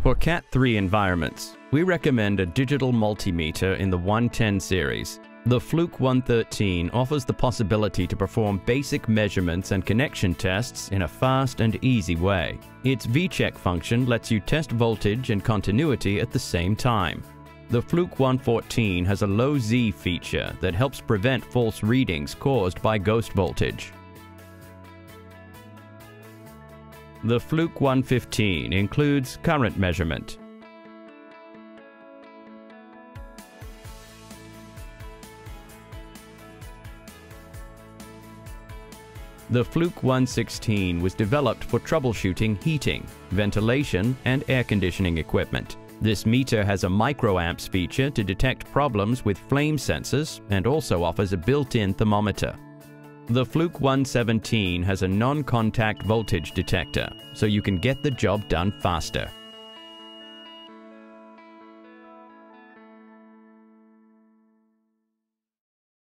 For Cat 3 environments, we recommend a digital multimeter in the 110 series. The Fluke 113 offers the possibility to perform basic measurements and connection tests in a fast and easy way. Its V-check function lets you test voltage and continuity at the same time. The Fluke 114 has a low Z feature that helps prevent false readings caused by ghost voltage. The Fluke 115 includes current measurement. The Fluke 116 was developed for troubleshooting heating, ventilation, and air conditioning equipment. This meter has a microamps feature to detect problems with flame sensors and also offers a built-in thermometer. The Fluke 117 has a non-contact voltage detector, so you can get the job done faster.